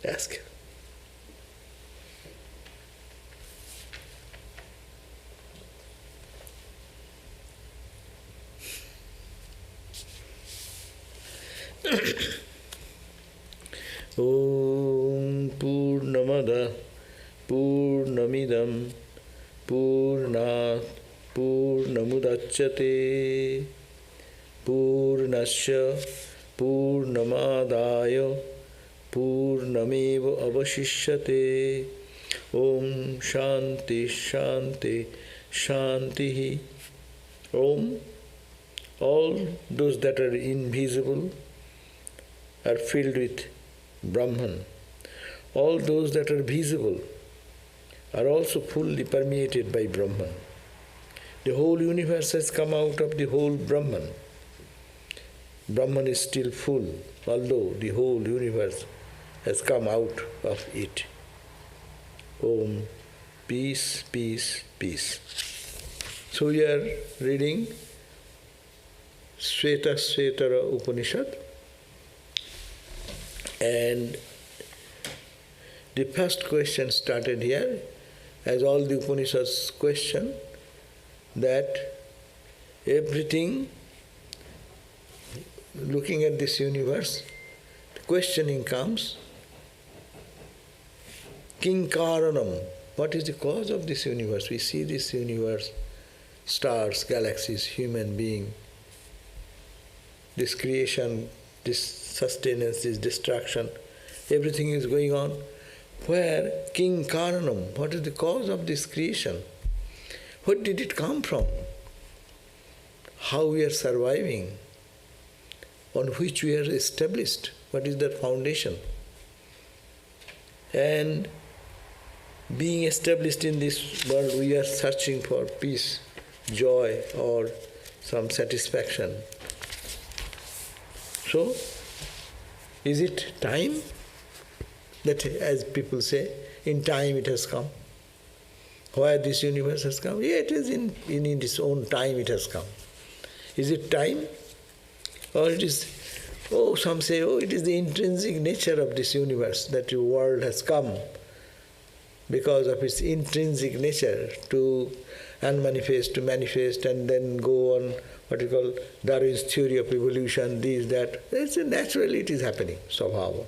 Ask. Om Purnamada Purnamidam Purnat Purnamudachyate Purnasya Purnamadaya Purnameva Avashishyate. Om Shanti Shanti Shanti. Om. All those that are invisible are filled with Brahman. All those that are visible are also fully permeated by Brahman. The whole universe has come out of the whole Brahman. Brahman is still full, although the whole universe has come out of it. Om, peace, peace, peace. So we are reading Śvetāśvatara Upanishad, and the first question started here, as all the Upanishads question, that everything, looking at this universe, the questioning comes, King Karanam, what is the cause of this universe? We see this universe, stars, galaxies, human being, this creation, this sustenance, this destruction, everything is going on. Where King Karanam, what is the cause of this creation? Where did it come from? How we are surviving? On which we are established? What is that foundation? And being established in this world, we are searching for peace, joy, or some satisfaction. So, is it time? That, as people say, in time it has come. Why this universe has come? Yeah, it is in its own time it has come. Is it time? Or it is, some say, it is the intrinsic nature of this universe, that the world has come because of its intrinsic nature to unmanifest, to manifest, and then go on what you call Darwin's theory of evolution, this, that. It's naturally it is happening, somehow.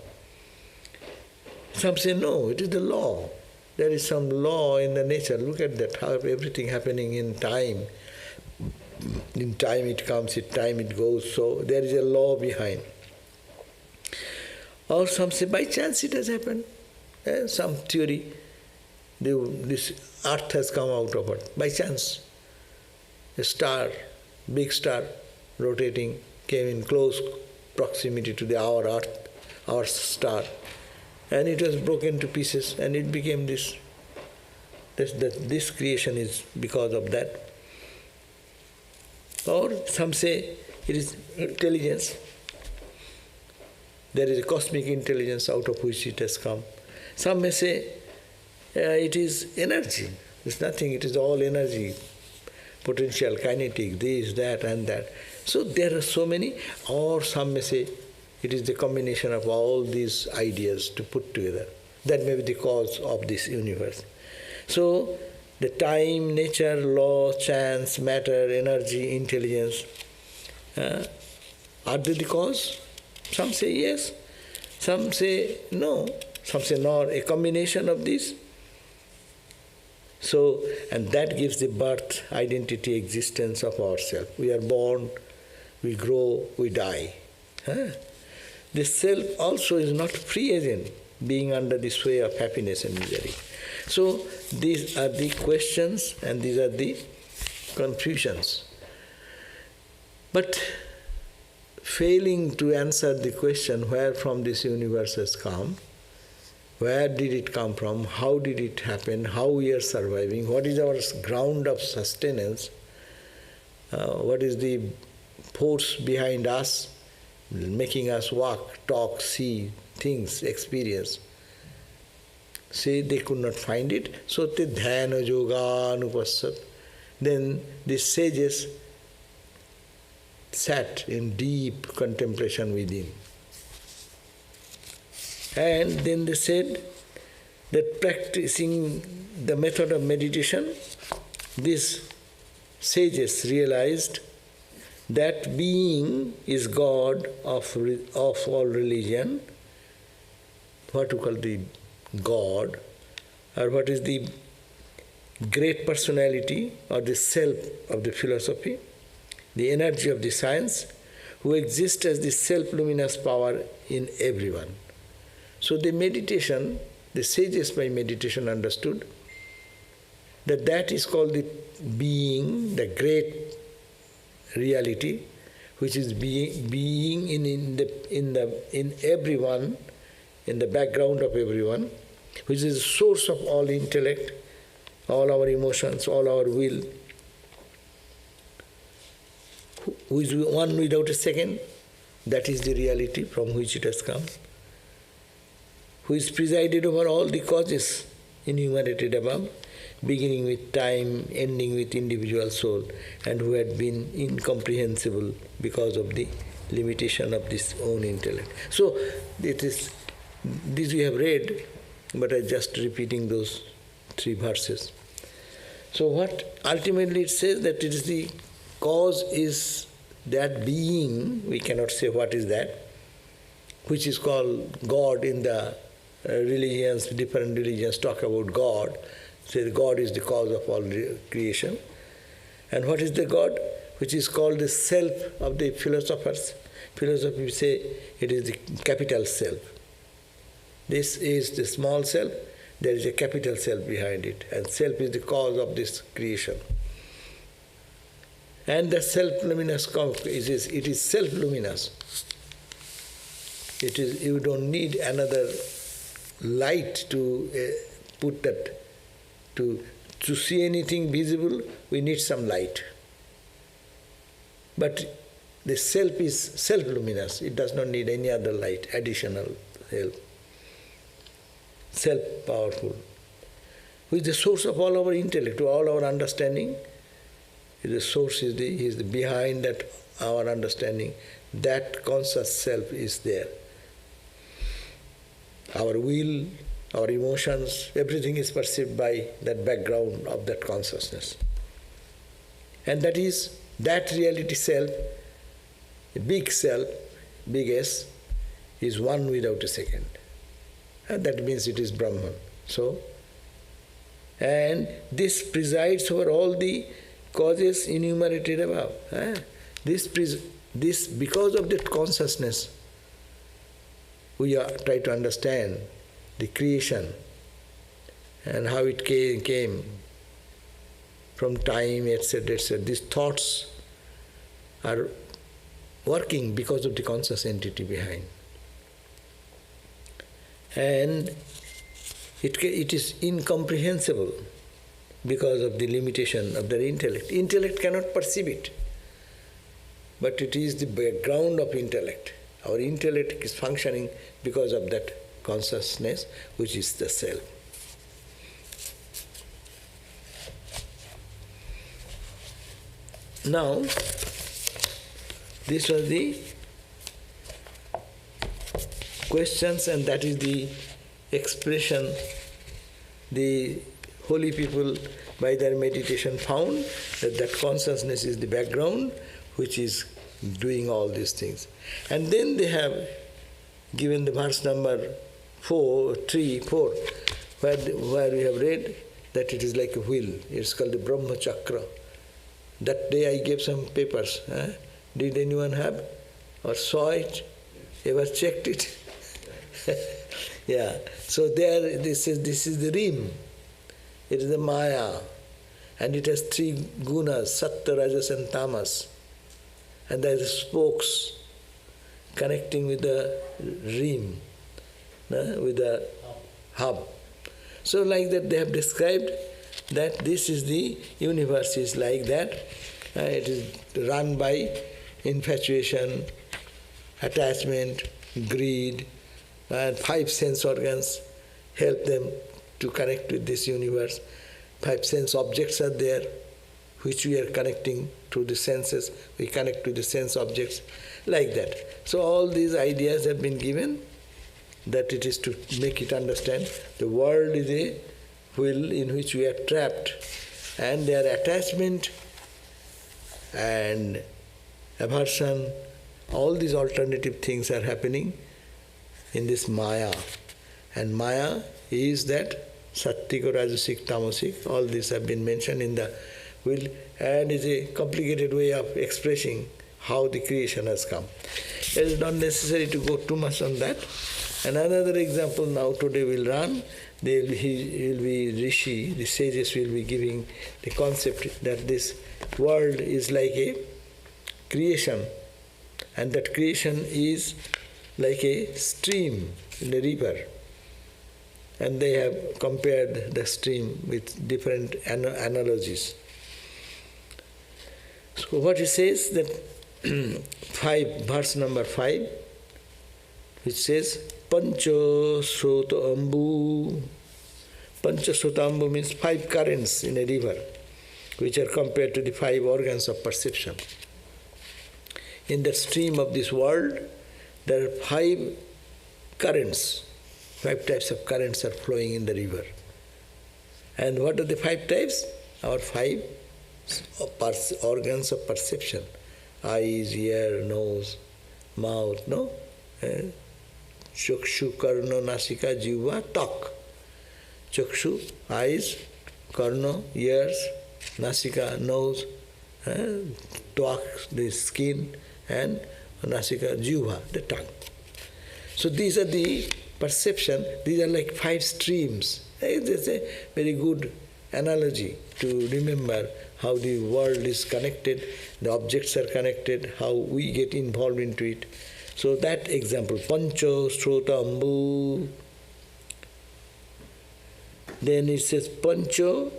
Some say, no, it is the law. There is some law in the nature. Look at that, how everything happening in time. In time it comes, in time it goes, so there is a law behind. Or some say, by chance it has happened. Some theory, this earth has come out of it. By chance, a star, big star, rotating, came in close proximity to our earth, our star, and it was broken to pieces, and it became this. This creation is because of that. Or some say it is intelligence. There is a cosmic intelligence out of which it has come. Some may say it is energy. It's nothing, it is all energy. Potential, kinetic, this, that, and that. So there are so many. Or some may say it is the combination of all these ideas to put together. That may be the cause of this universe. So the time, nature, law, chance, matter, energy, intelligence, are they the cause? Some say yes, some say no, some say not, a combination of these. So, and that gives the birth, identity, existence of ourselves. We are born, we grow, we die. The self also is not free agent, being under the sway of happiness and misery. So these are the questions and these are the confusions. But failing to answer the question where from this universe has come, where did it come from, how did it happen, how we are surviving, what is our ground of sustenance, what is the force behind us, making us walk, talk, see, things, experience. Say they could not find it, so te dhyana yoga anupassat. Then the sages sat in deep contemplation within. And then they said that practicing the method of meditation, these sages realized that being is God of all religion, what we call the God, or what is the great personality or the self of the philosophy, the energy of the science, who exists as the self-luminous power in everyone. So the meditation, the sages by meditation understood that that is called the being, the great reality, which is being in everyone, in the background of everyone, which is the source of all intellect, all our emotions, all our will, who is one without a second. That is the reality from which it has come, who is presided over all the causes enumerated above, beginning with time, ending with individual soul, and who had been incomprehensible because of the limitation of this own intellect. So this we have read, but I'm just repeating those 3 verses. So what ultimately it says, that it is the cause is that being, we cannot say what is that, which is called God in the religions, different religions talk about God. Say God is the cause of all creation. And what is the God? Which is called the self of the philosophers. Philosophers say it is the capital self. This is the small self, there is a capital self behind it, and self is the cause of this creation. And the self-luminous, it is self-luminous. It is, you don't need another light to put that. To see anything visible, we need some light. But the self is self-luminous. It does not need any other light, additional help. Self-powerful. Who is the source of all our intellect, all our understanding. The source is the behind that our understanding. That conscious self is there. Our will, our emotions, everything is perceived by that background of that consciousness. And that is, that reality self, the big self, big S, is one without a second. And that means it is Brahman. So, and this presides over all the causes enumerated above. This because of that consciousness, we try to understand the creation and how it came from time, etc., etc. These thoughts are working because of the conscious entity behind. And it is incomprehensible because of the limitation of their intellect. Intellect cannot perceive it, but it is the background of intellect. Our intellect is functioning because of that consciousness, which is the self. Now, these are the questions, and that is the expression the holy people by their meditation found, that consciousness is the background which is doing all these things. And then they have given the verse number 4, where we have read that it is like a wheel. It's called the Brahma Chakra. That day I gave some papers. Did anyone have or saw it? Ever checked it? Yeah. So there, this is the rim. It is the Maya, and it has 3 gunas, Sattva, Rajas and Tamas. And there are spokes connecting with the rim, with the hub. So like that they have described that this is the universe is like that. It is run by infatuation, attachment, greed, and 5 sense organs help them to connect with this universe. 5 sense objects are there, which we are connecting through the senses, we connect to the sense objects, like that. So all these ideas have been given, that it is to make it understand the world is a wheel in which we are trapped, and their attachment and aversion, all these alternative things are happening in this Maya. And Maya is that Sattvik, Rajasic, Tamasic, all these have been mentioned in the wheel, and is a complicated way of expressing how the creation has come. It is not necessary to go too much on that. And another example now today will run. He will be Rishi, the sages will be giving the concept that this world is like a creation, and that creation is like a stream in a river. And they have compared the stream with different analogies. So what he says that verse number 5, which says, Pancha Srota Ambu. Pancha Srota Ambu means 5 currents in a river, which are compared to the 5 organs of perception. In the stream of this world, there are 5 currents. 5 types of currents are flowing in the river. And what are the 5 types? Our 5 organs of perception. Eyes, ear, nose, mouth, no? Chakshu, karna, nasika, jiva, tok. Chakshu, eyes, karna, ears, nasika, nose, tok, the skin, and nasika, jiva, the tongue. So these are the perception, these are like 5 streams. It's a very good analogy to remember how the world is connected, the objects are connected, how we get involved into it. So that example, Pancho Srota Ambu. Then it says Pancho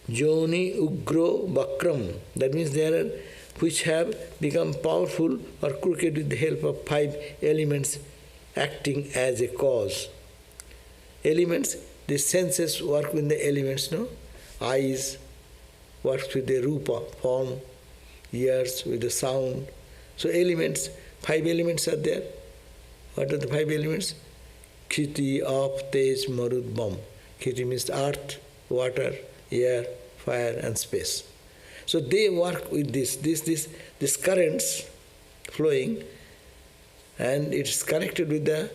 Joni Ugro Bakram. That means there are which have become powerful or crooked with the help of 5 elements acting as a cause. Elements, the senses work with the elements, no? Eyes works with the rupa, form, ears with the sound. So elements, 5 elements are there. What are the 5 elements? Khiti, Ap, Tej, Marud, Bam. Khiti means earth, water, air, fire and space. So they work with this currents flowing, and it's connected with the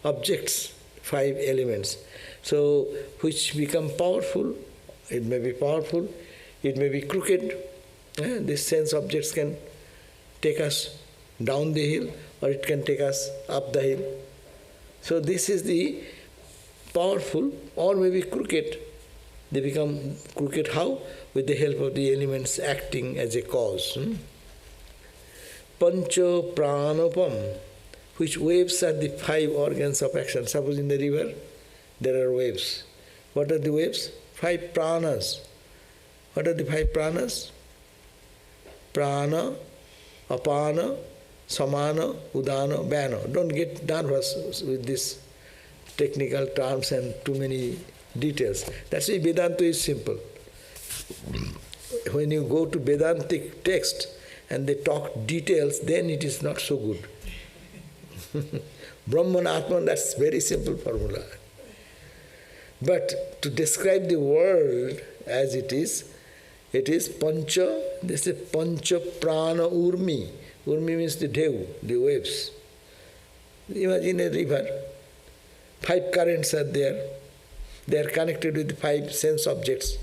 objects, 5 elements. So which become powerful, it may be powerful, it may be crooked. These sense objects can take us down the hill, or it can take us up the hill. So this is the powerful, or maybe crooked. They become crooked how? With the help of the elements acting as a cause. Pancha pranopam, which waves are the 5 organs of action. Suppose in the river there are waves. What are the waves? 5 pranas. What are the 5 pranas? Prana, apana, samana, udana, bhana. Don't get nervous with these technical terms and too many details. That's why Vedanta is simple. When you go to Vedantic text and they talk details, then it is not so good. Brahman, Atman, that's very simple formula. But to describe the world as it is pancha, this is pancha prana urmi. Urmi means the dew, the waves. Imagine a river. 5 currents are there. They are connected with the 5 sense objects.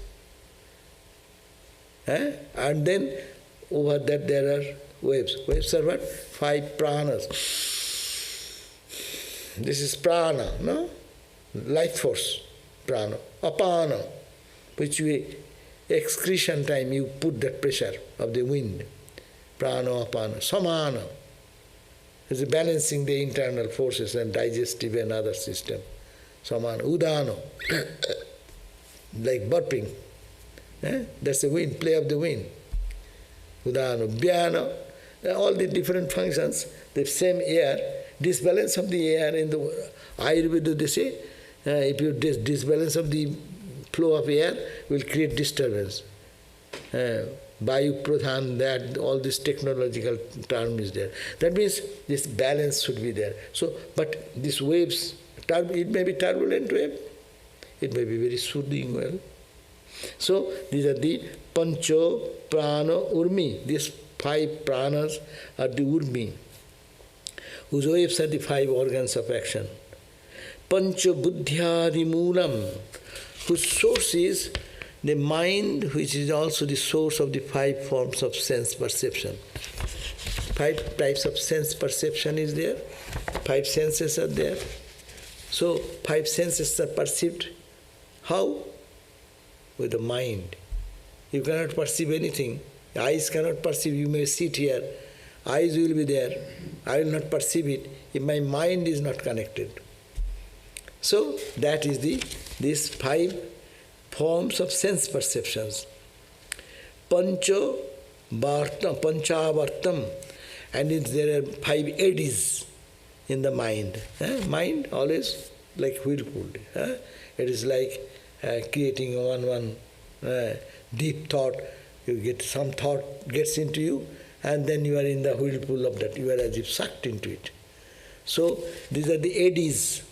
And then over that there are waves. Waves are what? 5 pranas. This is prana, no? Life force, prana. Apana, which we, excretion time, you put that pressure of the wind. Prana, apana. Samana is balancing the internal forces and digestive and other system. Samana. Udano, like burping. That's the wind, play of the wind. Udano, Bhyana, all the different functions, the same air, disbalance of the air in the Ayurveda, they say, if you disbalance of the flow of air will create disturbance. Vayu Pradhan, that all this technological term is there. That means this balance should be there. So, but these waves, it may be turbulent wave, it may be very soothing wave. So these are the Pancho Prana Urmi. These 5 pranas are the Urmi, whose waves are the 5 organs of action. Pancho Buddhyadi Moolam, whose source is the mind, which is also the source of the 5 forms of sense perception. 5 types of sense perception is there, 5 senses are there. So 5 senses are perceived. How? With the mind. You cannot perceive anything. Eyes cannot perceive. You may sit here, eyes will be there. I will not perceive it if my mind is not connected. So that is these 5 forms of sense perceptions. Panchavartam, and there are 5 eddies in the mind. Mind always like whirlpool. It is like creating one deep thought. You get some thought gets into you, and then you are in the whirlpool of that. You are as if sucked into it. So these are the eddies,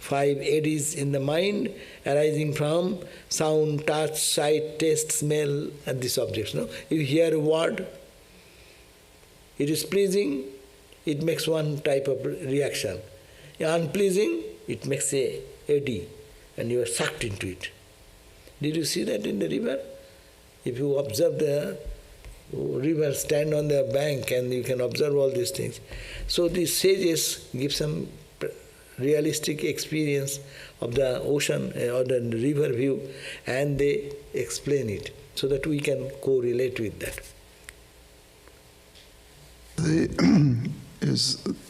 5 eddies in the mind arising from sound, touch, sight, taste, smell, and these objects. No? You hear a word, it is pleasing, it makes one type of reaction. Unpleasing, it makes a eddy, and you are sucked into it. Did you see that in the river? If you observe the river, stand on the bank and you can observe all these things. So these sages give some realistic experience of the ocean or the river view, and they explain it so that we can correlate with that.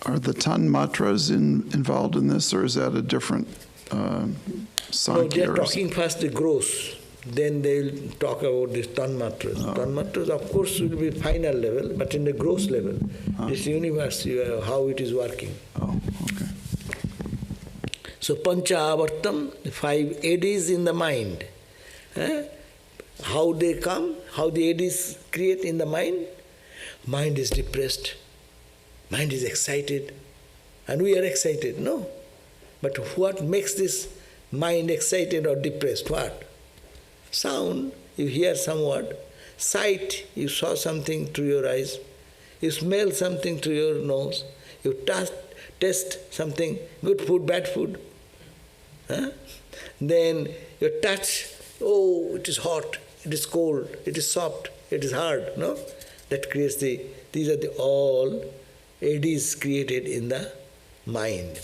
Are the tanmatras involved in this, or is that a different Sankhya? No, they are talking first the gross, then they will talk about this tanmatras. Oh. Tanmatras, of course, will be final level, but in the gross level, this universe, how it is working. Oh, okay. So pancha avartam, 5 eddies in the mind. How they come, how the eddies create in the mind. Mind is depressed, mind is excited, and we are excited, no? But what makes this mind excited or depressed? What? Sound, you hear some word. Sight, you saw something through your eyes. You smell something through your nose. You taste something, good food, bad food. Then your touch, oh, it is hot, it is cold, it is soft, it is hard, no? That creates these are all eddies created in the mind.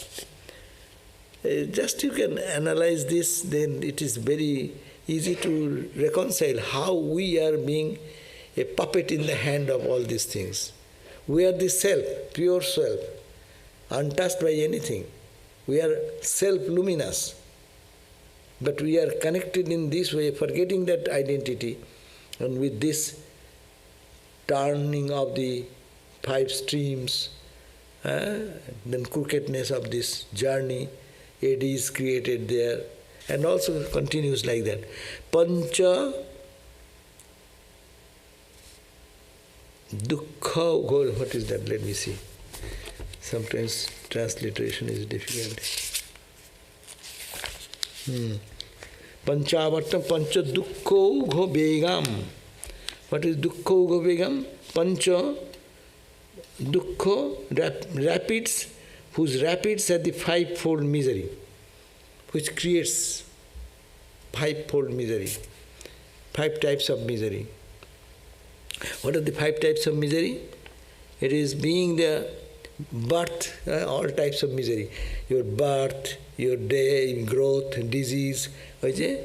Just you can analyze this, then it is very easy to reconcile how we are being a puppet in the hand of all these things. We are the self, pure self, untouched by anything. We are self-luminous. But we are connected in this way, forgetting that identity, and with this turning of the 5 streams, then crookedness of this journey, eddies created there, and also continues like that. Pancha dukkha, what is that? Let me see. Sometimes transliteration is difficult. Panchavartam, pancha dukkho gho begam. What is dukkho gho begam? Pancha dukkho, rapids, whose rapids are the 5-fold misery, which creates 5-fold misery, 5 types of misery. What are the 5 types of misery? It is being the birth, all types of misery. Your birth, your day, growth, disease, osti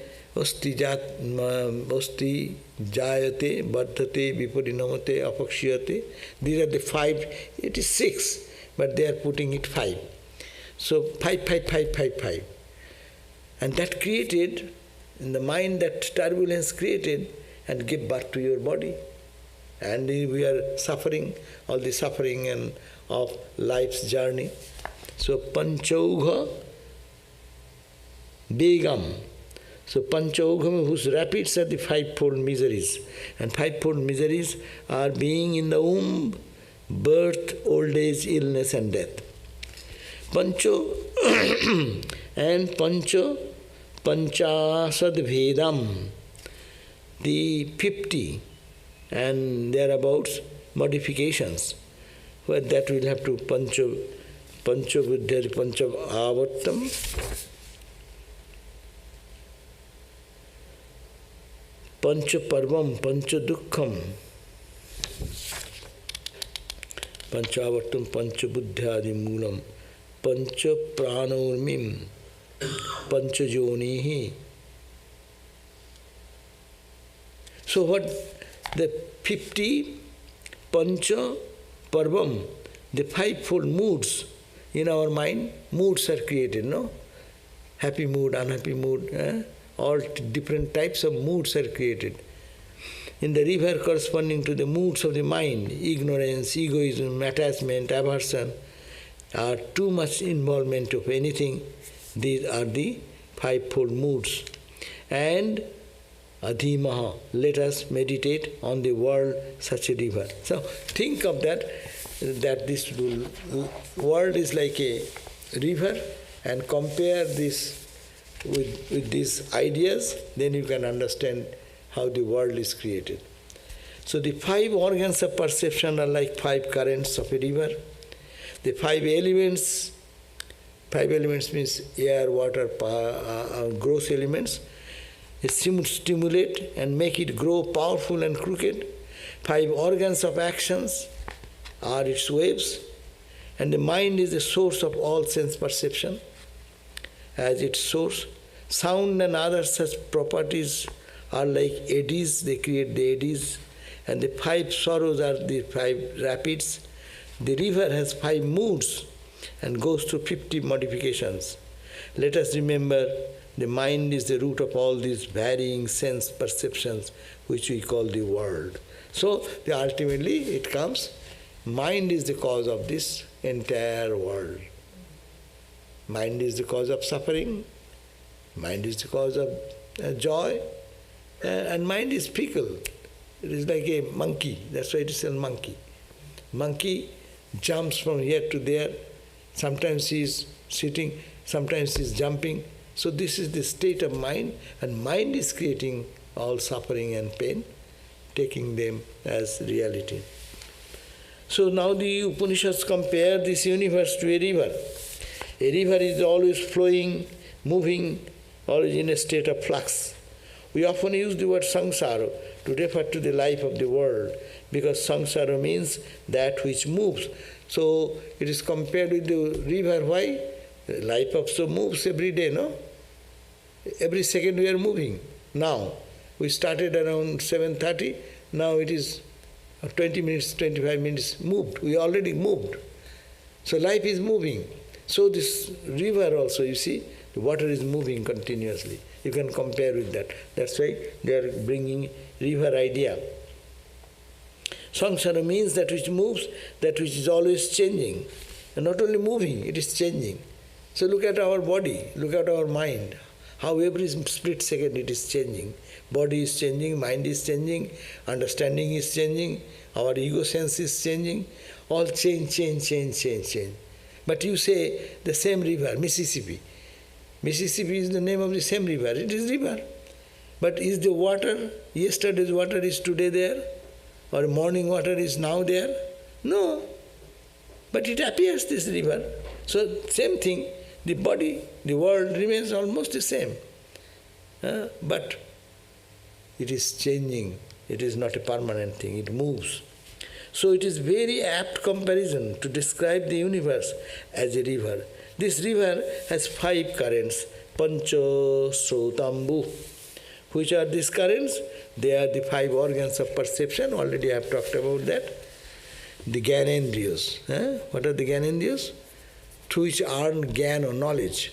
jayate, bardhate, viparinamate, apakshiyate. These are the 5. It is 6, but they are putting it 5. So 5. And that created, in the mind, that turbulence created and gave birth to your body. And we are suffering, all the suffering and of life's journey. So panchaugha begam. So Panchaogami, whose rapids are the fivefold miseries. And fivefold miseries are being in the womb, birth, old age, illness and death. Pancho and Pancho Panchasad Vedam, the 50 and thereabouts modifications, where that will have to Pancho Buddha, Pancha Avattam, Pancha Parvam, Pancha Dukkham, Pancha Avattam, Pancha Buddhyadi Moolam, Pancha Pranurmim, Pancha Jonihi. So what the 50 Pancha Parvam, the fivefold moods in our mind, moods are created, no? Happy mood, unhappy mood, all different types of moods are created. In the river corresponding to the moods of the mind, ignorance, egoism, attachment, aversion, or too much involvement of anything, these are the fivefold moods. And Adhimaha, let us meditate on the world such a river. So think of that this world is like a river, and compare this with these ideas, then you can understand how the world is created. So the 5 organs of perception are like 5 currents of a river. The 5 elements means air, water, gross elements, stimulate and make it grow powerful and crooked. 5 organs of actions are its waves, and the mind is the source of all sense perception as its source. Sound and other such properties are like eddies, they create the eddies, and the 5 sorrows are the 5 rapids. The river has 5 moods and goes through 50 modifications. Let us remember the mind is the root of all these varying sense perceptions which we call the world. So ultimately it comes, mind is the cause of this entire world. Mind is the cause of suffering, mind is the cause of joy, and mind is fickle. It is like a monkey, that's why it is a monkey. Monkey jumps from here to there, sometimes he is sitting, sometimes he is jumping. So this is the state of mind, and mind is creating all suffering and pain, taking them as reality. So now the Upanishads compare this universe to a river. A river is always flowing, moving, always in a state of flux. We often use the word samsara to refer to the life of the world, because samsara means that which moves. So it is compared with the river. Why? Life also moves every day, no? Every second we are moving. Now, we started around 7:30, now it is 20 minutes, 25 minutes moved. We already moved. So life is moving. So this river also, you see, the water is moving continuously. You can compare with that. That's why they are bringing river idea. Samsara means that which moves, that which is always changing. And not only moving, it is changing. So look at our body, look at our mind, how every split second it is changing. Body is changing, mind is changing, understanding is changing, our ego sense is changing, all change. But you say the same river, Mississippi. Mississippi is the name of the same river, it is river. But is the water, yesterday's water is today there? Or morning water is now there? No. But it appears, this river. So same thing, the body, the world remains almost the same. But it is changing. It is not a permanent thing, it moves. So it is very apt comparison to describe the universe as a river. This river has 5 currents, Pancha Srotambu. Which are these currents? They are the 5 organs of perception, already I have talked about that. The Gyanendriyas. What are the Gyanendriyas? Through which earn Gyan or knowledge.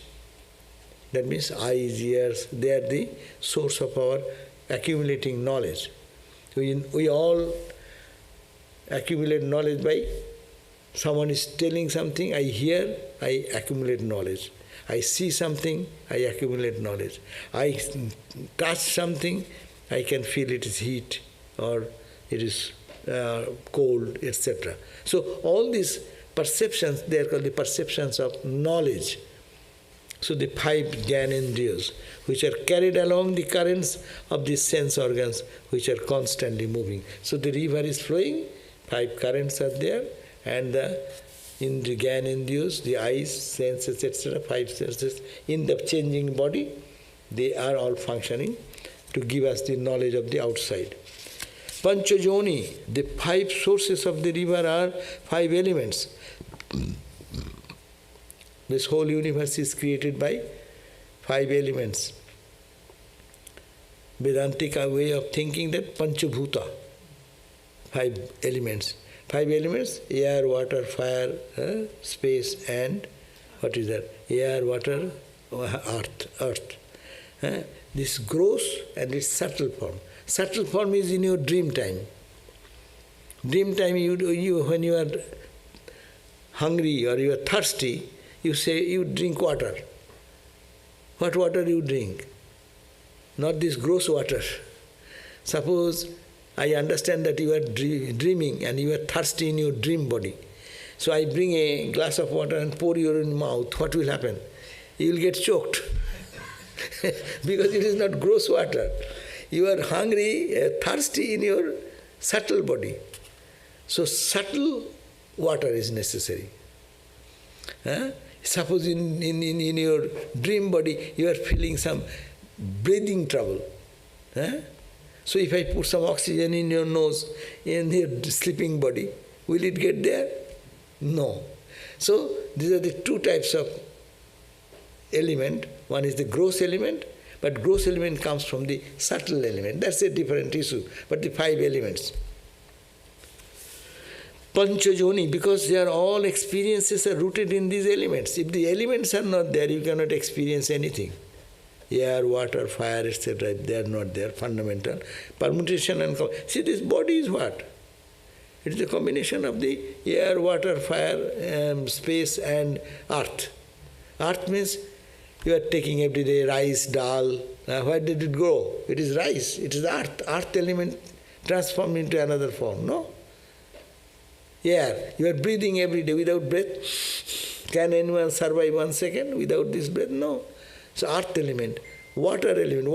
That means eyes, ears, they are the source of our accumulating knowledge. We all accumulate knowledge by Someone is telling something, I hear, I accumulate knowledge. I see something, I accumulate knowledge. I touch something, I can feel it is heat or it is cold, etc. So all these perceptions, they are called the perceptions of knowledge. So the 5 Jnanendriyas, which are carried along the currents of these sense organs, which are constantly moving. So the river is flowing, 5 currents are there, and in the Jnanendriyas, the eyes, senses, etc., 5 senses, in the changing body, they are all functioning to give us the knowledge of the outside. Panchajoni, the 5 sources of the river are 5 elements. This whole universe is created by 5 elements. Vedantic way of thinking that Panchabhuta, 5 elements. 5 elements, air, water, fire, space, and what is that? Air, water, earth. This gross and its subtle form. Subtle form is in your dream time. Dream time, you when you are hungry or you are thirsty, you say you drink water. What water you drink? Not this gross water. Suppose I understand that you are dreaming and you are thirsty in your dream body. So I bring a glass of water and pour your mouth. What will happen? You will get choked because it is not gross water. You are hungry, thirsty in your subtle body. So subtle water is necessary. Suppose in your dream body you are feeling some breathing trouble. So if I put some oxygen in your nose, in your sleeping body, will it get there? No. So these are the 2 types of element. One is the gross element, but gross element comes from the subtle element. That's a different issue, but the 5 elements. Panchajoni, because they are all experiences are rooted in these elements. If the elements are not there, you cannot experience anything. Air, water, fire, etc., if they are not there, fundamental. Permutation and... See, this body is what? It is a combination of the air, water, fire, space and earth. Earth means you are taking every day rice, dal. Where did it grow? It is rice. It is earth. Earth element transformed into another form, no? Air. You are breathing every day without breath. Can anyone survive 1 second without this breath? No. So earth element. Water element.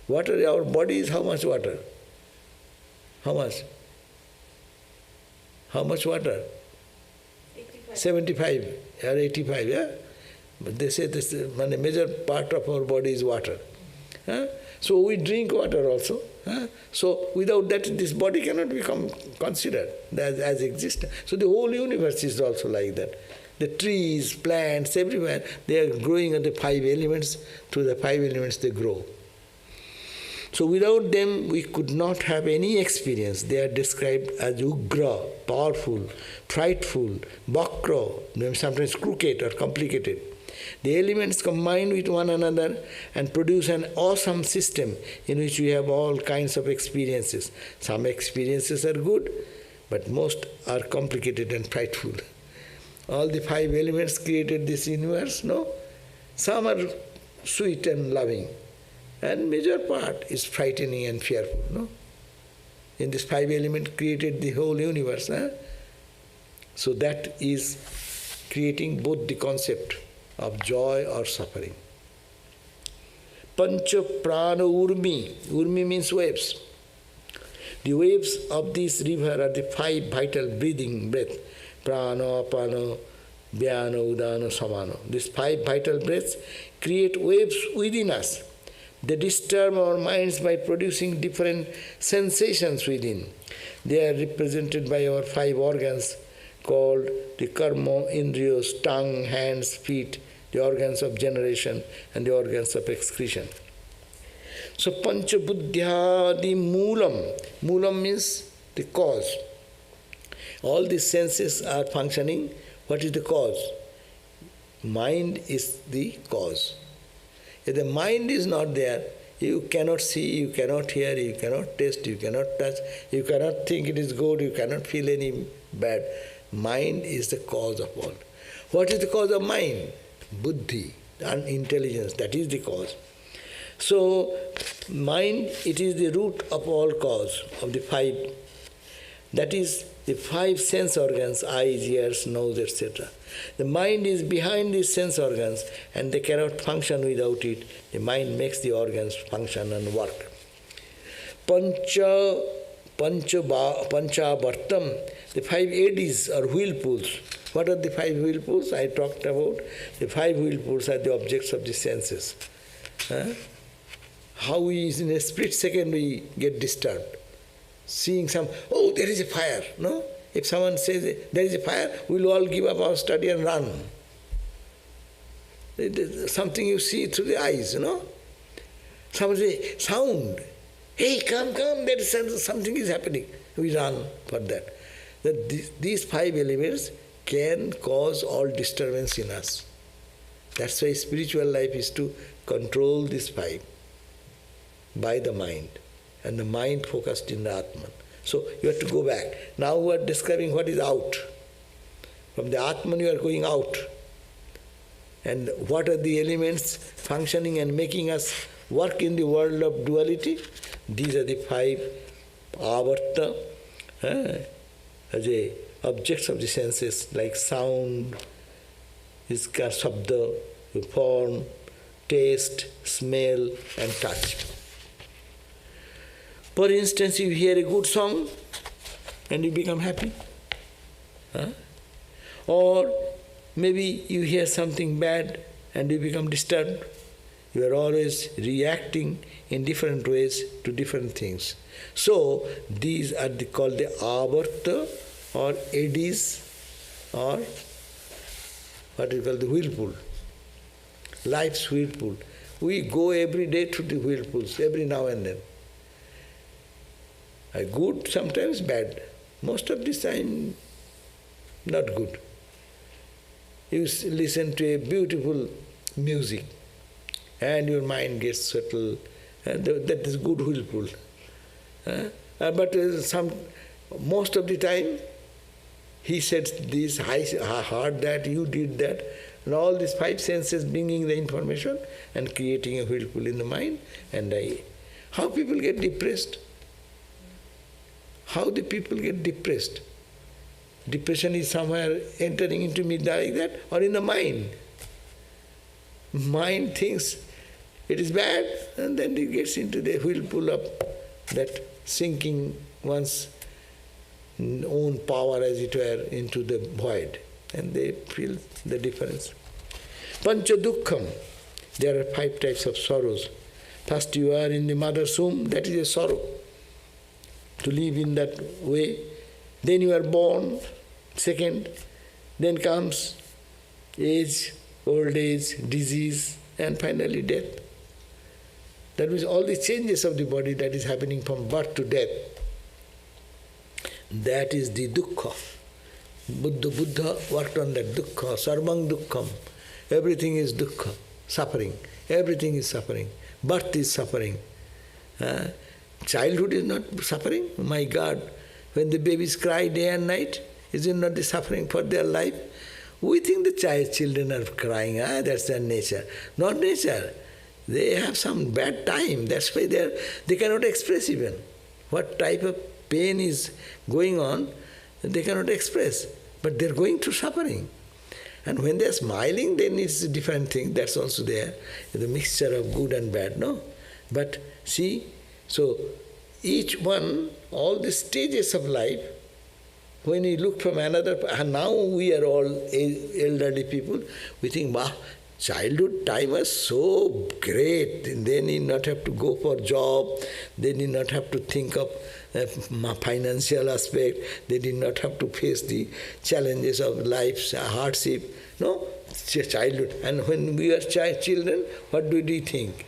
Water, our body is how much water? How much? How much water? 85. 75 or 85, yeah? But they say this a major part of our body is water. So we drink water also. So without that, this body cannot become considered as existent. So the whole universe is also like that. The trees, plants, everywhere, they are growing on the 5 elements. Through the 5 elements they grow. So without them, we could not have any experience. They are described as ugra, powerful, frightful, bakra, sometimes crooked or complicated. The elements combine with one another and produce an awesome system in which we have all kinds of experiences. Some experiences are good, but most are complicated and frightful. All the 5 elements created this universe, no? Some are sweet and loving, and major part is frightening and fearful, no? In this 5 element created the whole universe. So that is creating both the concept of joy or suffering. Pancha prana urmi. Urmi means waves. The waves of this river are the 5 vital breathing breath. Prana, apana, vyana, udana, samana. These 5 vital breaths create waves within us. They disturb our minds by producing different sensations within. They are represented by our 5 organs called the karma, indriyas, tongue, hands, feet, the organs of generation and the organs of excretion. So panchabuddhya, the moolam. Moolam means the cause. All these senses are functioning. What is the cause? Mind is the cause. If the mind is not there, you cannot see, you cannot hear, you cannot taste, you cannot touch, you cannot think it is good, you cannot feel any bad. mind is the cause of all. What is the cause of mind? Buddhi, and intelligence, that is the cause. So, mind, it is the root of all cause, of the five. That is the five sense organs, eyes, ears, nose, etc. The mind is behind these sense organs and they cannot function without it. The mind makes the organs function and work. Panchavartam, the five eddies or whirlpools. What are the five whirlpools I talked about? The five whirlpools are the objects of the senses. How we, in a split second, we get disturbed. Seeing oh, there is a fire, no? If someone says there is a fire, we'll all give up our study and run. It is something you see through the eyes, Someone say, sound. Hey, come, there is something is happening. We run for that. These five elements can cause all disturbance in us. That's why spiritual life is to control these five by the mind. And the mind focused in the Atman. So you have to go back. Now we are describing what is out. From the Atman you are going out. And what are the elements functioning and making us work in the world of duality? These are the five avarta, as a objects of the senses, like sound, sabda, form, taste, smell and touch. For instance, you hear a good song and you become happy. Or maybe you hear something bad and you become disturbed. You are always reacting in different ways to different things. So these are called the avarta or eddies or what we call the whirlpool. Life's whirlpool. We go every day through the whirlpools, every now and then. Good, sometimes bad. Most of the time, not good. You listen to a beautiful music and your mind gets settled. That is good whirlpool. But most of the time, he said this, I heard that, you did that, and all these five senses bringing the information and creating a whirlpool in the mind. And how people get depressed? How the people get depressed? Depression is somewhere entering into me like that, or in the mind. Mind thinks it is bad, and then it gets into the whirlpool of that sinking one's own power, as it were, into the void. And they feel the difference. Pancha dukkham. There are five types of sorrows. First, you are in the mother's womb, that is a sorrow. To live in that way. Then you are born, second. Then comes age, old age, disease, and finally death. That means all the changes of the body that is happening from birth to death. That is the dukkha. Buddha worked on that dukkha, sarvang dukkham. Everything is dukkha, suffering. Everything is suffering. Birth is suffering. Childhood is not suffering. My God, when the babies cry day and night, is it not the suffering for their life? We think the children are crying, that's their nature. Not nature. They have some bad time. That's why they cannot express even. What type of pain is going on, they cannot express. But they're going through suffering. And when they're smiling, then it's a different thing. That's also there. The mixture of good and bad, no? But see, so each one, all the stages of life, when we look from another, and now we are all elderly people, we think, wow, childhood time was so great. They need not have to go for job. They need not have to think of financial aspect. They did not have to face the challenges of life's hardship. No, childhood. And when we are children, what do we think?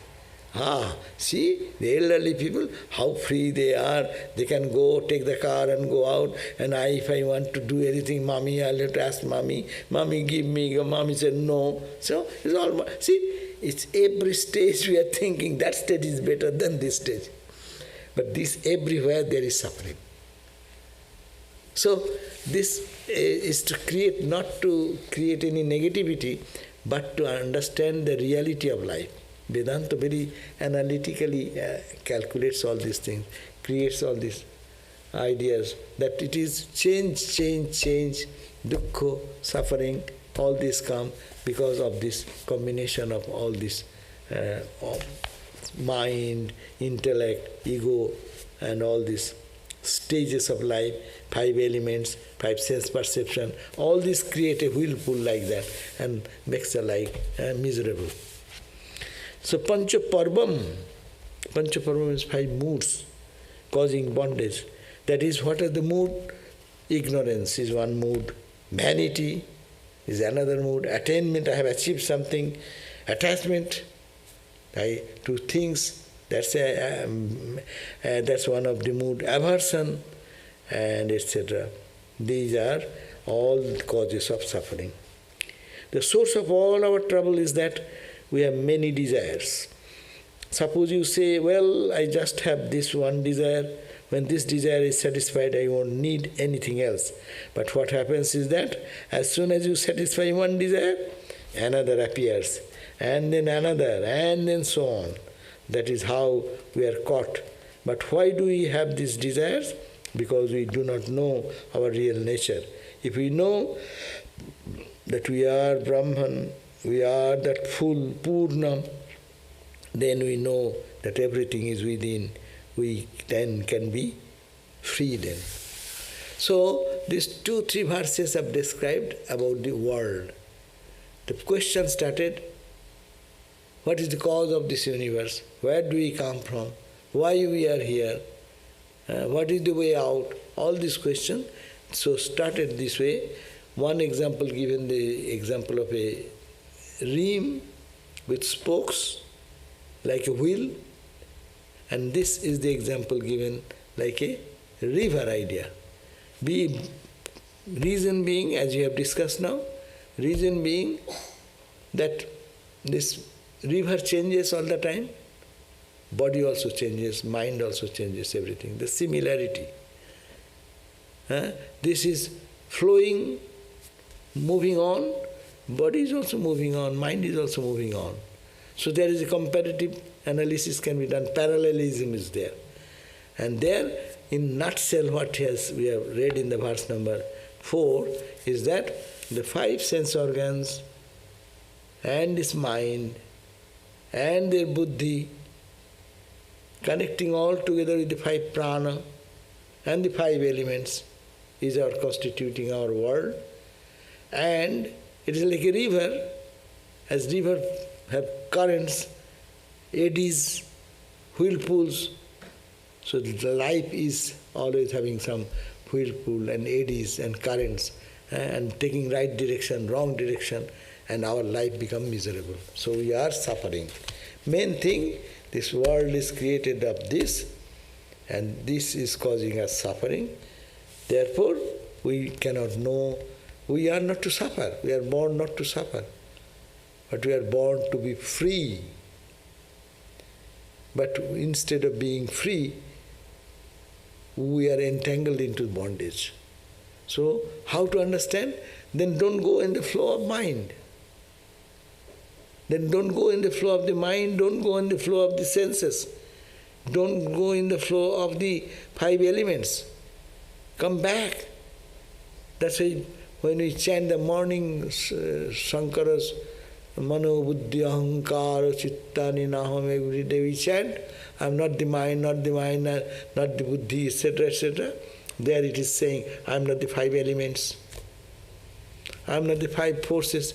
See, the elderly people, how free they are. They can go, take the car and go out. And if I want to do anything, Mommy, I'll have to ask Mommy. Mommy, give me. Mommy said no. So, it's all, see, it's every stage we are thinking that stage is better than this stage. But this, everywhere there is suffering. So this is to create, not to create any negativity, but to understand the reality of life. Vedanta very analytically calculates all these things, creates all these ideas that it is change, dukkha, suffering, all this come because of this combination of all this of mind, intellect, ego, and all these stages of life, 5 elements, 5 sense perception, all this create a whirlpool like that and makes the life miserable. So pancha-parvam means 5 moods causing bondage. That is, what are the mood? Ignorance is one mood, vanity is another mood, attainment, I have achieved something, attachment to things, that's one of the mood, aversion, and etc. These are all causes of suffering. The source of all our trouble is that we have many desires. Suppose you say, well, I just have this one desire. When this desire is satisfied, I won't need anything else. But what happens is that as soon as you satisfy one desire, another appears, and then another, and then so on. That is how we are caught. But why do we have these desires? Because we do not know our real nature. If we know that we are Brahman, we are that full Purna, then we know that everything is within. We then can be free then. So these 2-3 verses have described about the world. The question started, what is the cause of this universe? Where do we come from? Why we are here? What is the way out? All these questions. So started this way. One example given, the example of a ream with spokes like a wheel, and this is the example given like a river idea. Reason being, as you have discussed now, reason being that this river changes all the time, body also changes, mind also changes, everything. The similarity. This is flowing, moving on, body is also moving on, mind is also moving on. So there is a comparative analysis can be done, parallelism is there. And there, in nutshell, what we have read in the verse number 4 is that the 5 sense organs and this mind and their buddhi, connecting all together with the 5 prana and the 5 elements, is our constituting our world. And it is like a river, as river have currents, eddies, whirlpools. So the life is always having some whirlpool and eddies and currents, and taking right direction, wrong direction, and our life become miserable. So we are suffering. Main thing, this world is created of this, and this is causing us suffering. Therefore, we cannot know, we are not to suffer. We are born not to suffer, but we are born to be free. But instead of being free, we are entangled into bondage. So, how to understand? Then don't go in the flow of mind. Then don't go in the flow of the mind, don't go in the flow of the senses. Don't go in the flow of the 5 elements. Come back. That's why when we chant the morning Shankara's Mano Buddhi Ahankara Chittani Naham, every day we chant, I am not the mind, not the buddhi, etc., etc. There it is saying, I am not the 5 elements. I am not the 5 forces.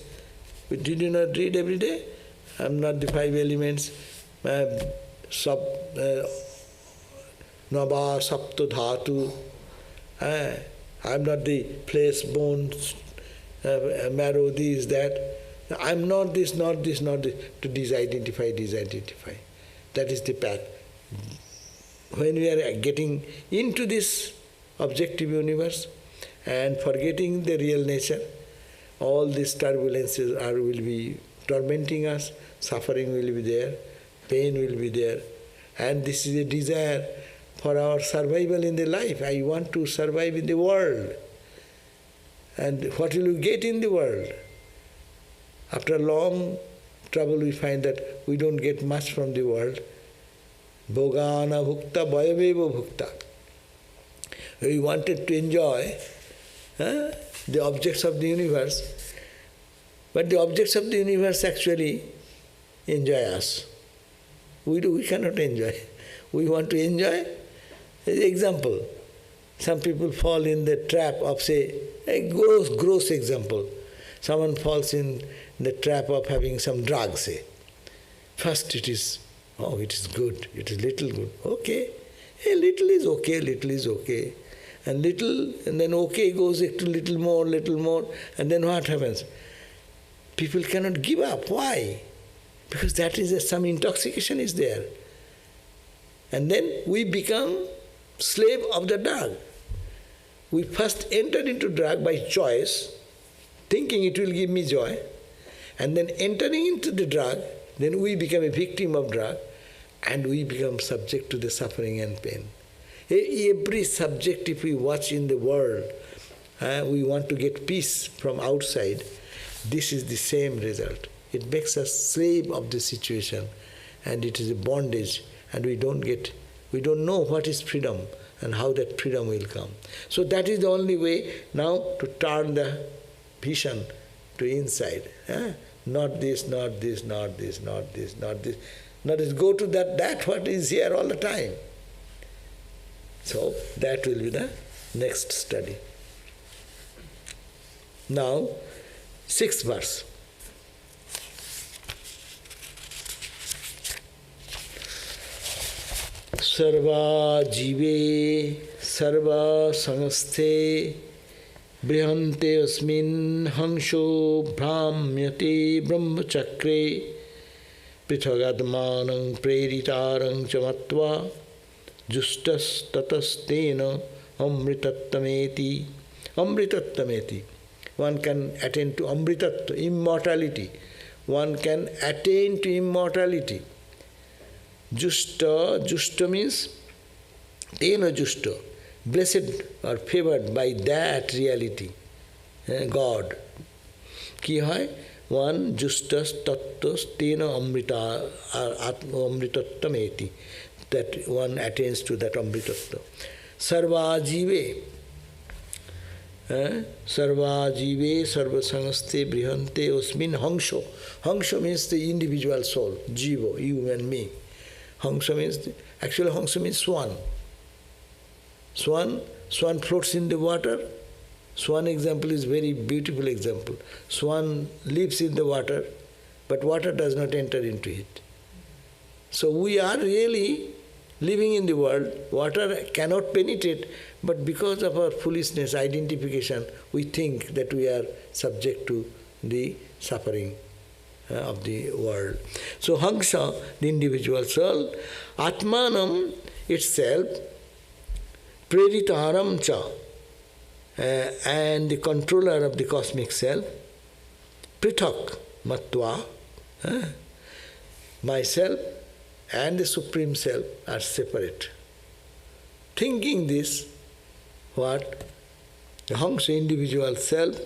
Did you not read every day? I am not the 5 elements. Nava Sapta Dhatu. I am not the flesh, bones, marrow, this, that. I am not this, not this, not this. To disidentify. That is the path. When we are getting into this objective universe and forgetting the real nature, all these turbulences will be tormenting us, suffering will be there, pain will be there, and this is a desire for our survival in the life. I want to survive in the world. And what will you get in the world? After long trouble, we find that we don't get much from the world. Bhogana bhukta bhayaveva bhukta. We wanted to enjoy the objects of the universe, but the objects of the universe actually enjoy us. We cannot enjoy. We want to enjoy. Example, some people fall in the trap of, say, a gross example. Someone falls in the trap of having some drug, say. First it is good, it is little good. Okay, a little is okay. And then okay goes to little more, and then what happens? People cannot give up. Why? Because that is some intoxication is there. And then we become slave of the drug. We first entered into drug by choice, thinking it will give me joy, and then entering into the drug, then we become a victim of drug, and we become subject to the suffering and pain. Every subject, if we watch in the world, we want to get peace from outside, this is the same result. It makes us slave of the situation, and it is a bondage, and we don't know what is freedom and how that freedom will come. So that is the only way now to turn the vision to inside. Not this. Go to that what is here all the time. So that will be the next study. Now, 6th verse. Sarva jive sarva samasthe brihante asmin hangsho bhramyate brahmachakre prithagadmanang preritarang chamatva justas tatastena amritattameti. Amritattameti. One can attain to amritattva, immortality. One can attain to immortality. Justa means tena justa, blessed or favored by that reality, God. Ki hai? One justas tattas tena amritattameti, that one attains to that amritattva. Sarva jive, sarva sangaste brihante osmin hangsho. Hangsho means the individual soul, jiva, you and me. Hangsha means, actually Hangsha means swan. Swan floats in the water. Swan example is very beautiful example. Swan lives in the water, but water does not enter into it. So we are really living in the world. Water cannot penetrate, but because of our foolishness, identification, we think that we are subject to the suffering of the world. So Hangsha, the individual soul, Atmanam itself, Preritaram cha, and the controller of the cosmic self, Prithak Matva, myself and the Supreme Self are separate. Thinking this, what? The Hangsha individual self,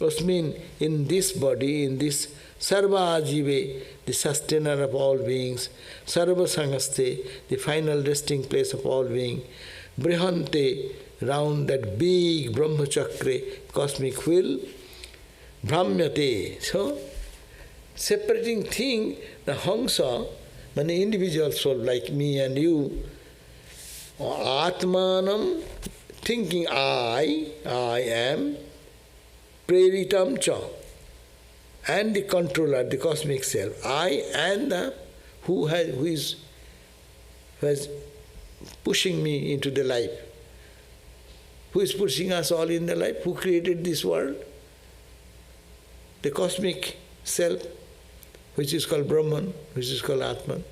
Osmin, in this body, in this Sarva Ajive, the sustainer of all beings, Sarva Sangaste, the final resting place of all beings, Brihante, round that big Brahmachakra, cosmic wheel, Brahmyate. So, separating thing, the Hangsha, an individual soul like me and you, Atmanam, thinking I am, Preritam cha, and the controller, the cosmic self, I and the who is pushing me into the life. Who is pushing us all in the life? Who created this world? The cosmic self, which is called Brahman, which is called Atman.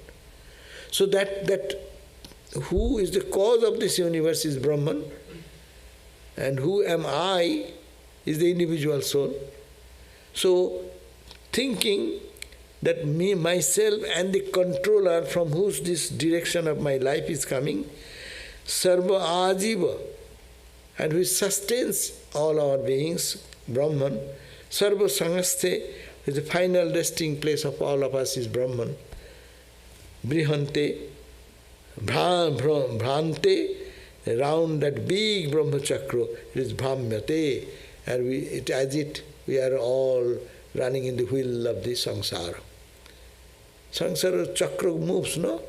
So that who is the cause of this universe is Brahman, and who am I is the individual soul. So thinking that me, myself and the controller from whose this direction of my life is coming, Sarva Ajiva, and which sustains all our beings, Brahman. Sarva Sangaste is the final resting place of all of us, is Brahman. Brihante, Bhrante, around that big Brahma Chakra, it is Brahmyate, and we are all running in the wheel of the samsara. Samsara chakra moves, no?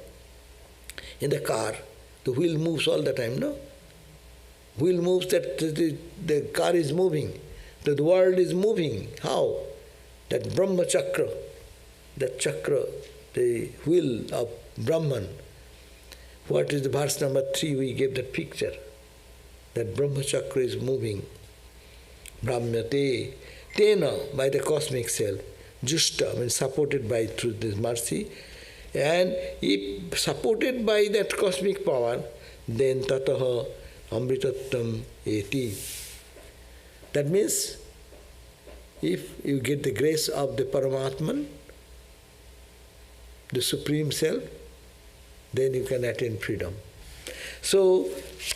In the car, the wheel moves all the time, no? Wheel moves, that the car is moving, that the world is moving. How? That Brahma chakra, that chakra, the wheel of Brahman. What is the verse number 3? We gave that picture. That Brahma chakra is moving. Brahmyate, tena, by the cosmic self. Justa, means supported by through this mercy. And if supported by that cosmic power, then tataha amritattam eti. That means, if you get the grace of the Paramatman, the Supreme Self, then you can attain freedom. So,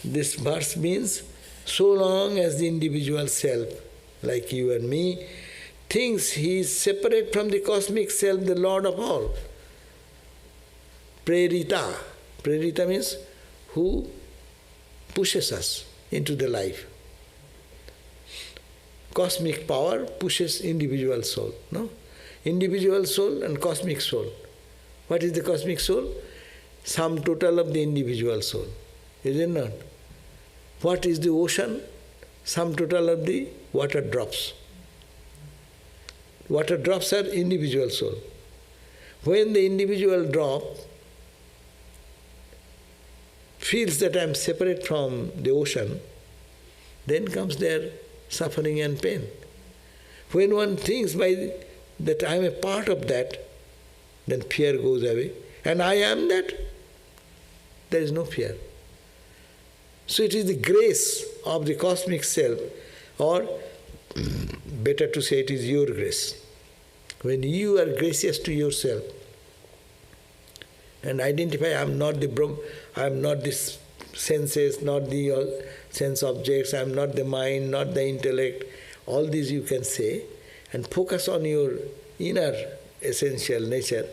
this verse means, so long as the individual self, like you and me, thinks he is separate from the cosmic self, the Lord of all. Prerita. Prerita means who pushes us into the life. Cosmic power pushes individual soul. No? Individual soul and cosmic soul. What is the cosmic soul? Sum total of the individual soul. Is it not? What is the ocean? Sum total of the water drops. Water drops are individual soul. When the individual drop feels that I am separate from the ocean, then comes their suffering and pain. When one thinks that I am a part of that, then fear goes away. And I am that, there is no fear. So it is the grace of the cosmic self, or better to say, it is your grace. When you are gracious to yourself and identify, I am not the Brahma, I am not the senses, not the sense objects, I am not the mind, not the intellect, all these you can say, and focus on your inner essential nature,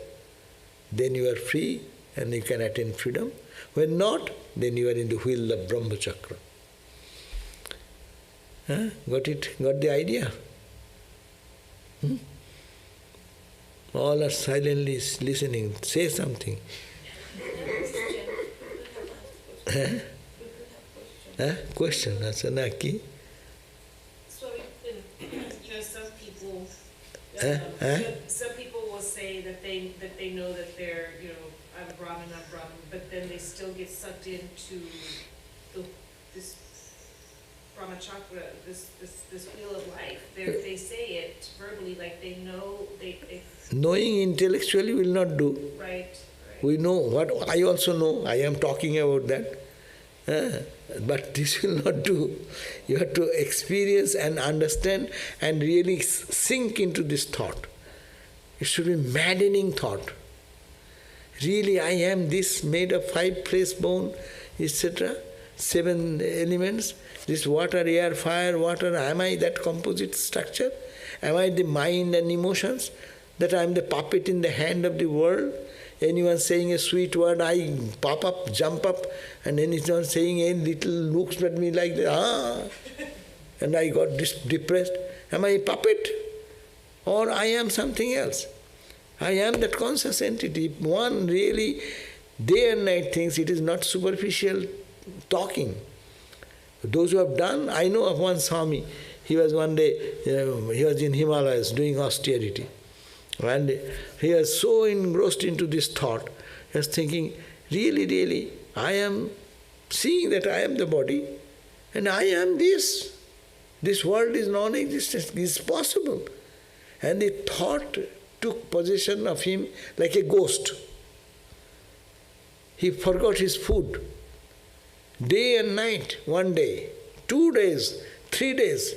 then you are free and you can attain freedom. When not, then you are in the wheel of Brahma Chakra. Huh? Got it? Got the idea? All are silently listening. Say something. Question. Asanaki. Swami, some people, some people will say that they know that they're, I'm Brahman, but then they still get sucked into this Brahma chakra, this wheel of life. They say it verbally, like they know they Knowing intellectually will not do. Right. We know what I also know. I am talking about that. But this will not do. You have to experience and understand and really sink into this thought. It should be maddening thought. Really, I am this made of 5 flesh, bone, etc., 7 elements. This water, air, fire, water. Am I that composite structure? Am I the mind and emotions? That I am the puppet in the hand of the world? Anyone saying a sweet word, I pop up, jump up, and anyone saying a little looks at me like that, and I got depressed. Am I a puppet? Or I am something else? I am that conscious entity. If one really day and night thinks, it is not superficial talking. Those who have done, I know of one Swami, he was one day, he was in Himalayas doing austerity. And he was so engrossed into this thought, he was thinking, really, I am seeing that I am the body, and I am this. This world is non-existent, it is possible. And the thought took possession of him like a ghost. He forgot his food. Day and night, 1 day, 2 days, 3 days.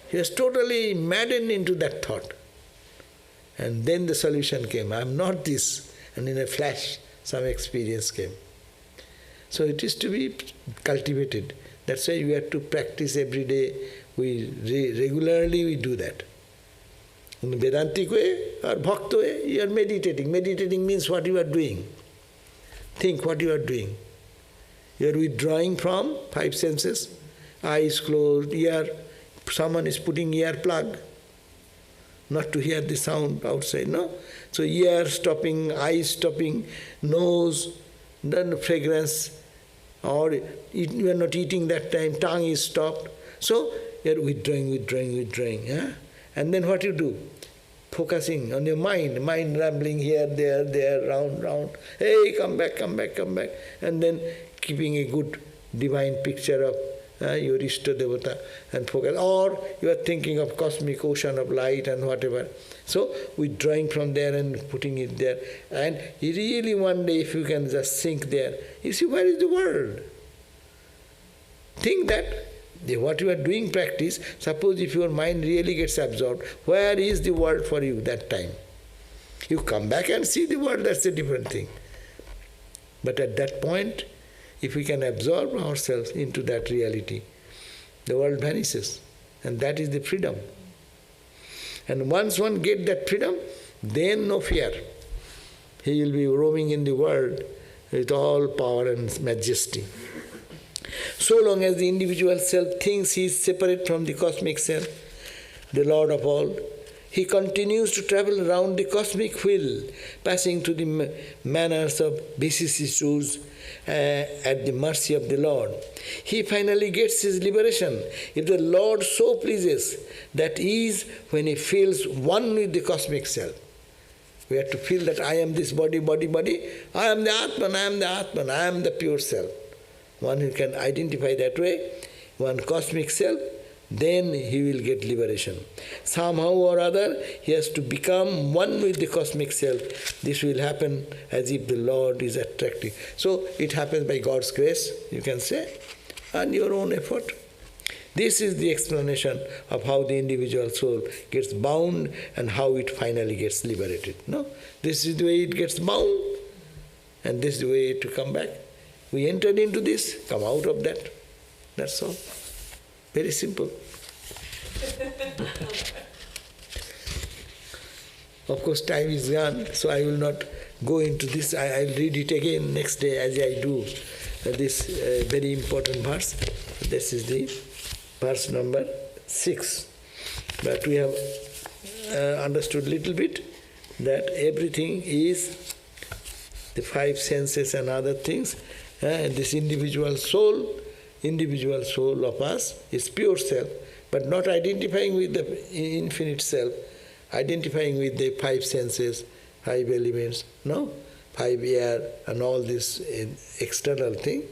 He was totally maddened into that thought. And then the solution came, I am not this. And in a flash, some experience came. So it is to be cultivated. That's why we have to practice every day. Regularly we do that. In the Vedantic way or Bhakta way, you are meditating. Meditating means what you are doing. Think what you are doing. You are withdrawing from 5 senses. Eyes closed, ear. Someone is putting ear plug, not to hear the sound outside, no? So ear stopping, eyes stopping, nose, then fragrance, or you are not eating that time, tongue is stopped. So you are withdrawing. Yeah? And then what you do? Focusing on your mind rambling here, there, round. Hey, come back. And then keeping a good divine picture of your Ishta Devata and focus. Or you are thinking of cosmic ocean of light and whatever. So withdrawing from there and putting it there. And really one day if you can just sink there, you see where is the world? Think that what you are doing practice, suppose if your mind really gets absorbed, where is the world for you that time? You come back and see the world, that's a different thing. But at that point, if we can absorb ourselves into that reality, the world vanishes. And that is the freedom. And once one gets that freedom, then no fear. He will be roaming in the world with all power and majesty. So long as the individual self thinks he is separate from the cosmic self, the Lord of all, he continues to travel around the cosmic wheel, passing through the manners of vicissitudes at the mercy of the Lord. He finally gets his liberation, if the Lord so pleases. That is when he feels one with the cosmic self. We have to feel that I am this body. I am the Atman, I am the pure self. One who can identify that way, one cosmic self, then he will get liberation. Somehow or other, he has to become one with the cosmic self. This will happen as if the Lord is attracting. So it happens by God's grace, you can say, and your own effort. This is the explanation of how the individual soul gets bound and how it finally gets liberated. No? This is the way it gets bound, and this is the way to come back. We entered into this, come out of that. That's all. Very simple. Of course, time is gone, so I will not go into this. I'll read it again next day as I do this very important verse. This is the verse number 6. But we have understood a little bit that everything is the 5 senses and other things. And this individual soul of us is pure self, but not identifying with the infinite self, identifying with the 5 senses, 5 elements, no? 5 air and all this external thing.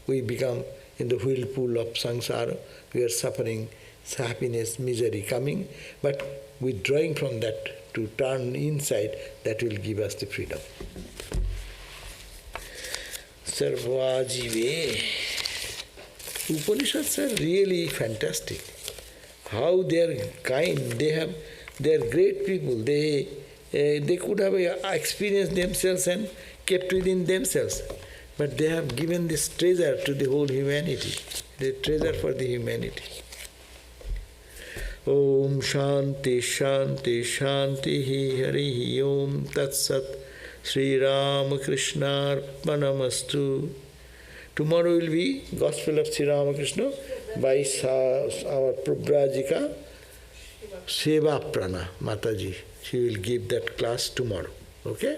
We become in the whirlpool of samsara. We are suffering happiness, misery coming, but withdrawing from that to turn inside, that will give us the freedom. Sarvajive. Upanishads are really fantastic. How they are kind. They are great people. They could have experienced themselves and kept within themselves. But they have given this treasure to the whole humanity. The treasure for the humanity. Om Shanti Shanti Shanti Hari Om Tat Sat Sri Ramakrishna Arpanamastu. Tomorrow will be Gospel of Sri Ramakrishna by our Prabhrajika Seva Prana Mataji. She will give that class tomorrow. Okay?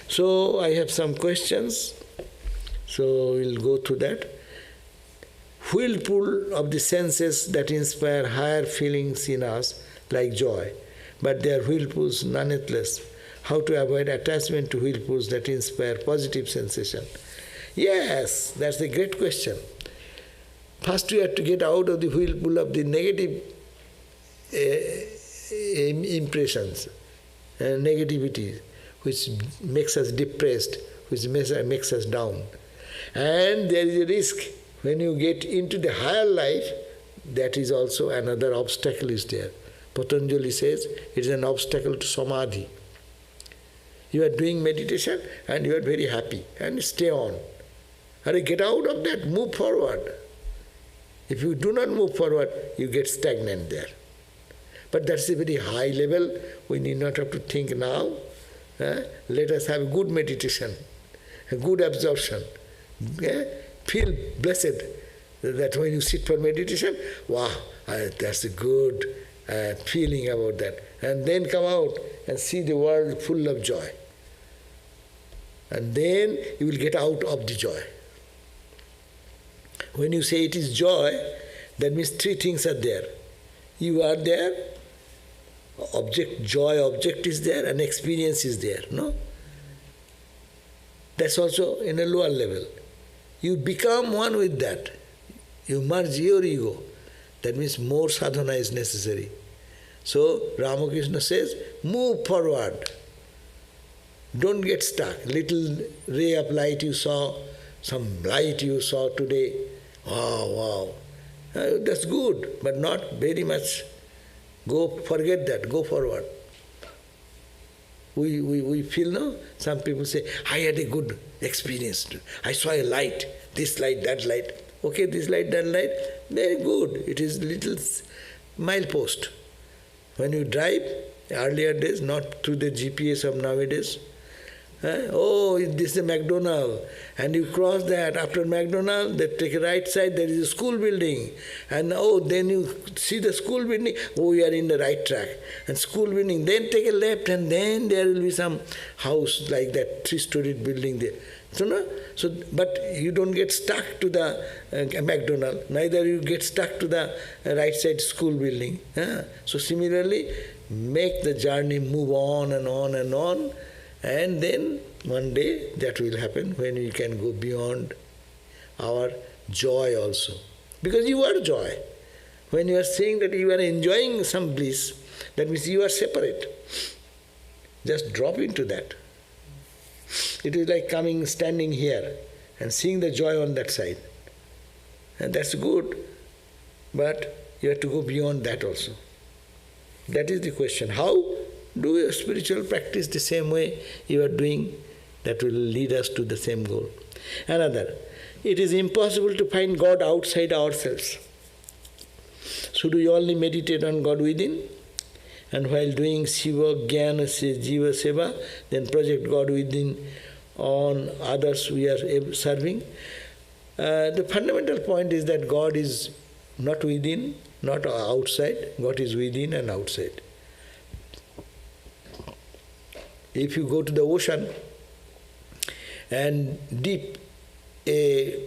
So I have some questions. So we'll go through that. Whirlpool of the senses that inspire higher feelings in us, like joy, but they are whirlpools nonetheless. How to avoid attachment to whirlpools that inspire positive sensation? Yes, that's a great question. First we have to get out of the whirlpool of the negative impressions and negativity, which makes us depressed, which makes us down. And there is a risk when you get into the higher life, that is also another obstacle is there. Patanjali says it is an obstacle to samadhi. You are doing meditation and you are very happy and stay on. Get out of that, move forward. If you do not move forward, you get stagnant there. But that's a very high level. We need not have to think now. Let us have a good meditation, a good absorption. Feel blessed that when you sit for meditation, wow, that's a good feeling about that. And then come out and see the world full of joy. And then you will get out of the joy. When you say it is joy, that means three things are there. You are there, joy object is there, and experience is there, no? That's also in a lower level. You become one with that. You merge your ego. That means more sadhana is necessary. So Ramakrishna says, move forward. Don't get stuck. Little ray of light you saw, some light you saw today, wow. That's good, but not very much. Forget that, go forward. We feel, no? Some people say, I had a good experience. I saw a light, this light, that light. Okay, this light, that light, very good. It is little milepost. When you drive, earlier days, not through the GPS of nowadays, this is a McDonald's, and you cross that. After McDonald's, they take a right side, there is a school building, and then you see the school building, you are in the right track. And school building, then take a left, and then there will be some house like that, 3-storied building there. But you don't get stuck to the McDonald's, neither you get stuck to the right side school building. So similarly, make the journey move on and on and on. And then one day that will happen when we can go beyond our joy also. Because you are joy. When you are saying that you are enjoying some bliss, that means you are separate. Just drop into that. It is like standing here and seeing the joy on that side. And that's good, but you have to go beyond that also. That is the question. How do your spiritual practice the same way you are doing? That will lead us to the same goal. Another, it is impossible to find God outside ourselves. Should we only meditate on God within? And while doing Shiva, Jnana, Jiva, Seva, then project God within on others we are serving? The fundamental point is that God is not within, not outside. God is within and outside. If you go to the ocean and dip a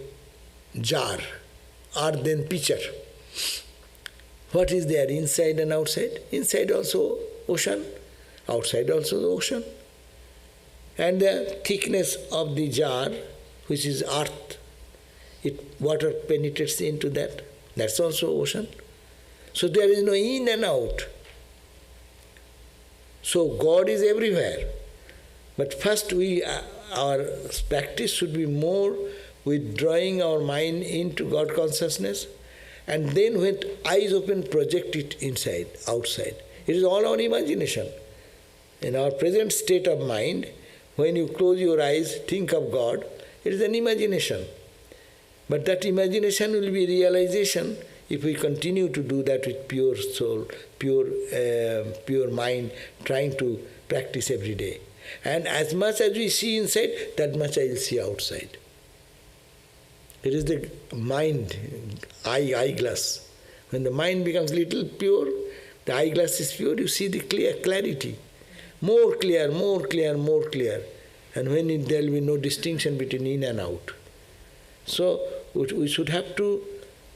jar, earthen pitcher, what is there, inside and outside? Inside also ocean, outside also the ocean. And the thickness of the jar, which is earth, water penetrates into that. That's also ocean. So there is no in and out. So God is everywhere. But first our practice should be more withdrawing our mind into God consciousness, and then with eyes open project it inside, outside. It is all our imagination. In our present state of mind, when you close your eyes, think of God, it is an imagination. But that imagination will be realization if we continue to do that with pure soul, pure mind, trying to practice every day. And as much as we see inside, that much I will see outside. It is the mind, eyeglass. When the mind becomes little pure, the eyeglass is pure, you see the clarity. More clear, more clear, more clear. And when there will be no distinction between in and out. So we should have to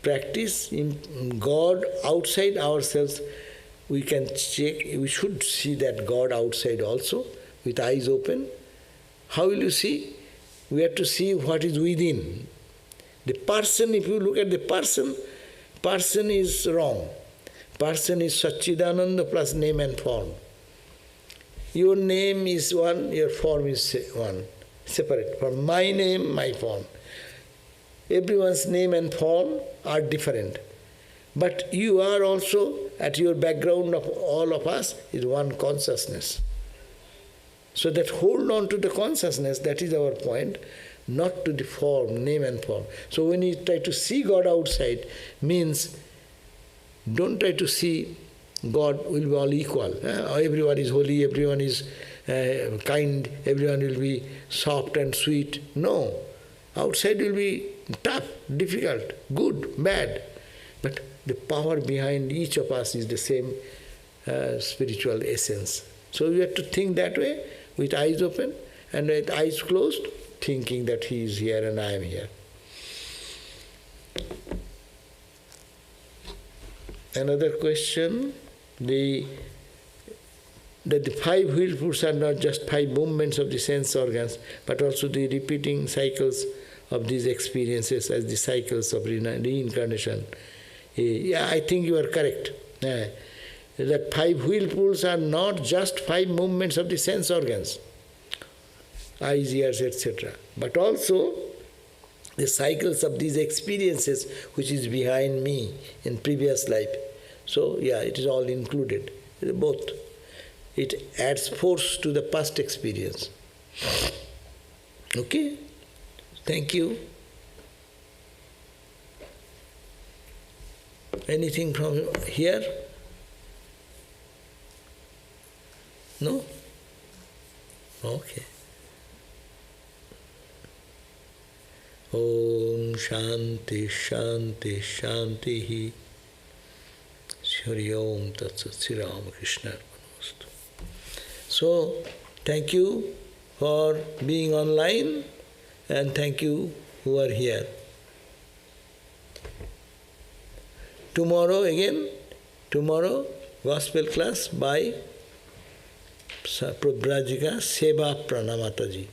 practice in God outside ourselves. We can check, we should see that God outside also, with eyes open. How will you see? We have to see what is within. The person, if you look at the person is wrong. Person is Satchidananda plus name and form. Your name is one, your form is one, separate. From my name, my form. Everyone's name and form are different. But you are also, at your background of all of us, is one consciousness. So that hold on to the consciousness, that is our point, not to the form, name and form. So when you try to see God outside, means don't try to see God will be all equal. Everyone is holy, everyone is kind, everyone will be soft and sweet. No. Outside will be tough, difficult, good, bad. But the power behind each of us is the same spiritual essence. So we have to think that way, with eyes open and with eyes closed, thinking that he is here and I am here. Another question, that the five wheel fruits are not just five movements of the sense organs, but also the repeating cycles of these experiences as the cycles of reincarnation. Yeah, I think you are correct. That five wheel pulls are not just five movements of the sense organs, eyes, ears, etc., but also the cycles of these experiences which is behind me in previous life. So, yeah, it is all included, both. It adds force to the past experience. Okay? Thank you. Anything from here? No? Okay. Om Shanti Shanti Shanti Shri Om Tat Sat Sri Ramakrishna Arpanastu. So, thank you for being online and thank you who are here. Tomorrow gospel class by Prabhrajika Seva Pranamataji.